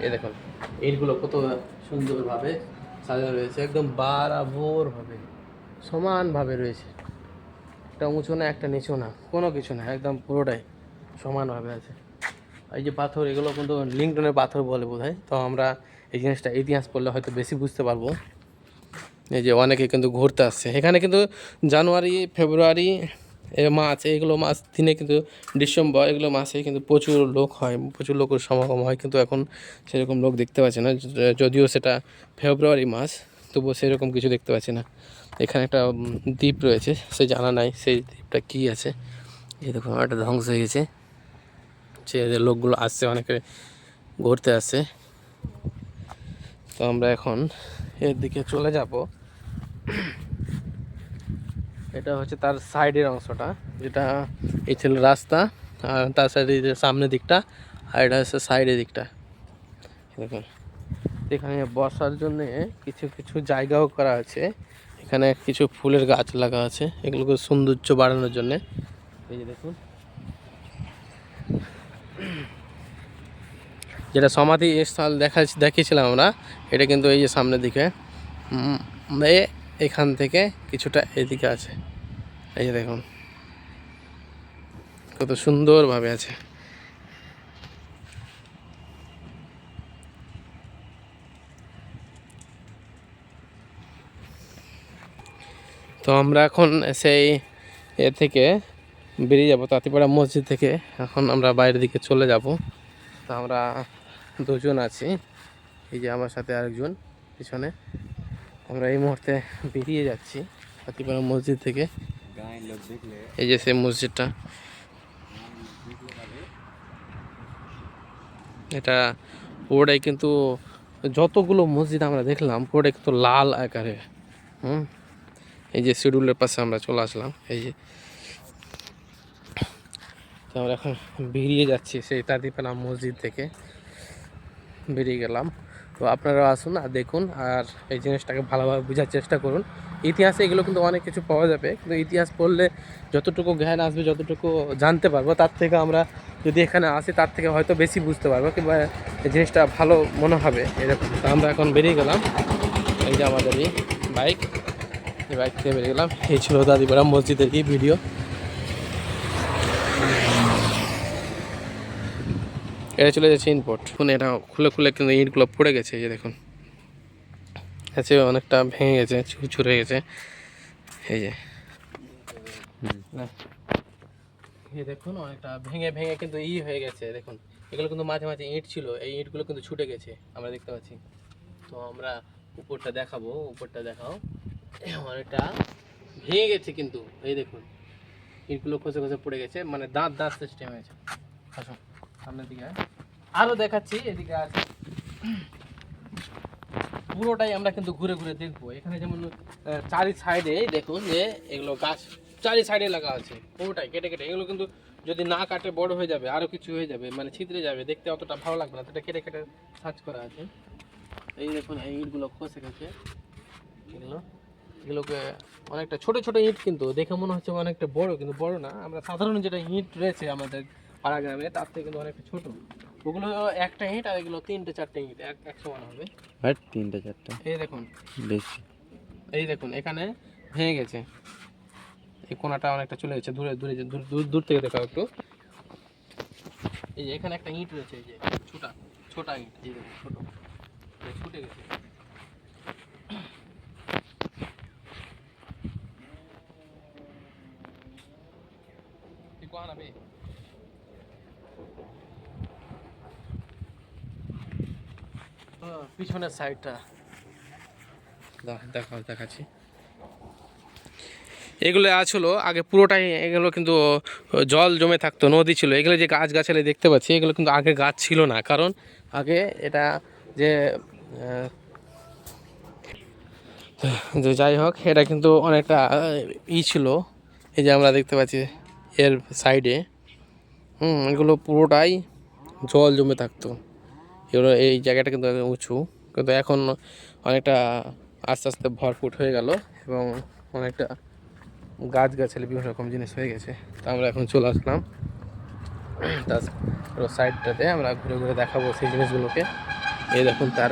এই দেখুন ইটগুলো কত সুন্দরভাবে সাজানো রয়েছে, একদম বরাবরভাবে সমানভাবে রয়েছে। একটা উঁচু না একটা নিচু না, কোনো কিছু না, একদম পুরোটাই সমানভাবে আছে। এই যে পাথর, এগুলো কিন্তু লিংটনের পাথর বলে বোধহয়। তো আমরা এই জিনিসটা ইতিহাস পড়লে হয়তো বেশি বুঝতে পারবো। এই যে অনেকে কিন্তু ঘুরতে আসছে এখানে, কিন্তু জানুয়ারি ফেব্রুয়ারি মার্চ, এইগুলো মাস দিনে কিন্তু ডিসেম্বর এগুলো মাসে কিন্তু প্রচুর লোক হয়, প্রচুর লোকের সমাগম হয়। কিন্তু এখন সেরকম লোক দেখতে পাচ্ছি না, যদিও সেটা ফেব্রুয়ারি মাস, তবুও সেরকম কিছু দেখতে পাচ্ছি না। এখানে একটা দ্বীপ রয়েছে, সে জানা নাই সেই দ্বীপটা কী আছে। এই দেখুন একটা ধ্বংস হয়ে গেছে, যে লোকগুলো আসছে অনেকে ঘুরতে আসছে। তো আমরা এখন এর দিকে চলে যাব। এটা হচ্ছে তার সাইডের অংশটা, যেটা এই ছিল রাস্তা, আর তার সাইডে যে সামনের দিকটা, আর এটা হচ্ছে সাইডের দিকটা। দেখুন এখানে বসার জন্যে কিছু কিছু জায়গাও করা আছে। এখানে কিছু ফুলের গাছ লাগা আছে, এগুলোকে সৌন্দর্য বাড়ানোর জন্যে। এই যে দেখুন, যেটা সমাধি স্থল দেখিয়েছিলাম আমরা, এটা কিন্তু এই যে সামনের দিকে এখান থেকে কিছুটা এদিকে আছে। এই যে দেখুন কত সুন্দরভাবে আছে। তো আমরা এখন সেই থেকে বেরিয়ে যাব, তাঁতিপাড়া মসজিদ থেকে এখন আমরা বাইরের দিকে চলে যাব। তো আমরা দুজন আছি, এই যে আমার সাথে আরেকজন পিছনে। আমরা এই মুহূর্তে বেরিয়ে যাচ্ছি তাঁতিপাড়া মসজিদ থেকে। এই যে সেই মসজিদটা, এটা পুরোটাই কিন্তু, যতগুলো মসজিদ আমরা দেখলাম পুরোটাই কিন্তু লাল আকারে। এই যে শিডিউলের পাশে আমরা চলে আসলাম। এই যে তো আমরা এখন বেরিয়ে যাচ্ছি সেই তাঁতিপাড়া মসজিদ থেকে, বেরিয়ে গেলাম। তো আপনারাও আসুন আর দেখুন, আর এই জিনিসটাকে ভালোভাবে বোঝার চেষ্টা করুন। ইতিহাসে এগুলো কিন্তু অনেক কিছু পাওয়া যাবে, কিন্তু ইতিহাস পড়লে যতটুকু জ্ঞান আসবে, যতটুকু জানতে পারবো, তার থেকে আমরা যদি এখানে আসি তার থেকে হয়তো বেশি বুঝতে পারবো, কিংবা এই জিনিসটা ভালো মনে হবে এরকম। তো আমরা এখন বেরিয়ে গেলাম, এই যে আমাদের এই বাইক, এই বাইক থেকে বেরিয়ে গেলাম। এই ছিল তাঁতিপাড়া মসজিদের কি ভিডিও। এটা চলে যাচ্ছে ইনপোর্ট। এখন এটা খুলে খুলে কিন্তু ইটগুলো পড়ে গেছে, এই যে দেখুন আছে, অনেকটা ভেঙে গেছে, চুরচুর হয়ে গেছে। এই যে এই দেখুন অনেকটা ভেঙে ভেঙে কিন্তু হয়ে গেছে। দেখুন এগুলো কিন্তু মাঝে মাঝে ইট ছিল, এই ইটগুলো কিন্তু ছুটে গেছে, আমরা দেখতে পাচ্ছি। তো আমরা উপরটা দেখাবো, উপরটা দেখাও, অনেকটা ভেঙে গেছে কিন্তু। এই দেখুন ইটগুলো খসে খসে পড়ে গেছে, মানে দাঁত দাঁত সিস্টেম হয়েছে। আসুন সামনের দিকে আরও দেখাচ্ছি, এদিকে আছে পুরোটাই আমরা কিন্তু ঘুরে ঘুরে দেখবো। এখানে যেমন চারি সাইডে দেখুন যে এগুলো গাছ চারি সাইডে লাগা আছে, পুরোটাই কেটে কেটে। এগুলো কিন্তু যদি না কাটে বড় হয়ে যাবে, আরও কিছু হয়ে যাবে, মানে ছিদ্রে যাবে, দেখতে অতটা ভালো লাগবে না। সেটা কেটে কেটে সার্চ করা আছে। এই দেখুন এই ইটগুলো খসে গেছে, এগুলোকে অনেকটা ছোট ছোট ইট, কিন্তু দেখে মনে হচ্ছে অনেকটা বড়, কিন্তু বড় না। আমরা সাধারণ যেটা ইট রয়েছে আমাদের পাড়া গ্রামে, তার থেকে কিন্তু অনেকটা ছোট। ওগুলো একটা ইট, আর এগুলো তিনটে চারটে ইট এক সমান হবে। আর তিনটা চারটা এই দেখুন বেশি। এই দেখুন এখানে ভেঙে গেছে, এই কোনাটা অনেকটা চলে গেছে, দূরে দূরে দূর দূর দূর থেকে দেখাও একটু। এই যে এখানে একটা ইট রয়েছে, এই যে ছোটা ছোটা ইট, এই দেখুন ছোট, ছুটে গেছে। পিছনের সাইডটা দেখাচ্ছি। এগুলো হলো আগে পুরোটাই, এগুলো কিন্তু জল জমে থাকতো, নদী ছিল। এগুলো যে গাছগাছালি দেখতে পাচ্ছি, এগুলো কিন্তু আগে গাছ ছিল না, কারণ আগে এটা যে যে যাই হোক, এটা কিন্তু অনেকটা ছিল। এই যে আমরা দেখতে পাচ্ছি এর সাইডে, এগুলো পুরোটাই জল জমে থাকতো। এগুলো এই জায়গাটা কিন্তু উঁচু, কিন্তু এখন অনেকটা আস্তে আস্তে ভরপুর হয়ে গেল, এবং অনেকটা গাছগাছালি বিভিন্ন রকম জিনিস হয়ে গেছে। তো আমরা এখন চলে আসলাম তার সাইডটাতে, আমরা ঘুরে ঘুরে দেখাবো সেই জিনিসগুলোকে। এই দেখুন তার